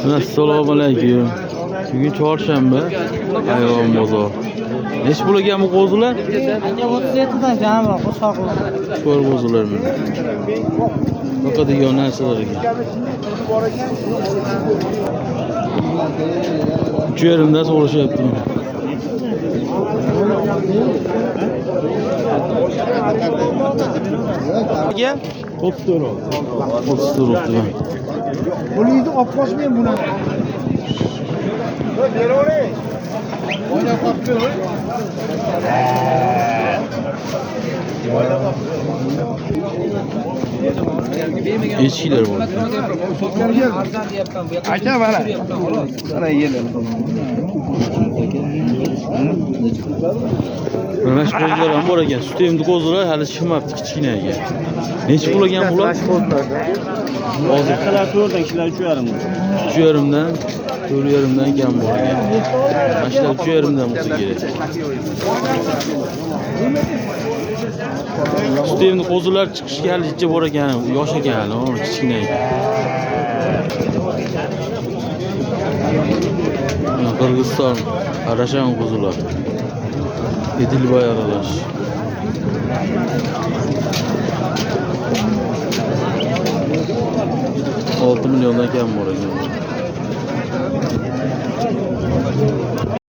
Assalomu alaykum. Bugun chorshanba, hayvon bozor. Necha pul ekan bu qo'zilar? Aka 37 dan kamroq, qo'shaqli. Ko'r qo'zilar mana. Boqadigan narsalar ekan. 3,5 dan so'rashyapti. Aka 34. 34 dan. Buningizni olib qochmayman buni. Echkilar bor. Aka mana. Mana yelim. Mana shu qo'zilar ham bor ekan. Sut emdi qo'zilar hali chiqmabdi kichkina ekan. Necha pul ekan bular? Hozir Qala 4 dan kishilar 3,5. 3,5 dan 4,5 dan kam bor ekan. Mana shular 3,5 dan bo'lsa kerak. Sut emdi qo'zilar chiqishga hali ichcha bor ekan. Yosh ekan hali, kichkina ekan. Qirg'iziston Qarashan qo'zilar. Edilboy aralash. 6 milliondan kam bor ekan.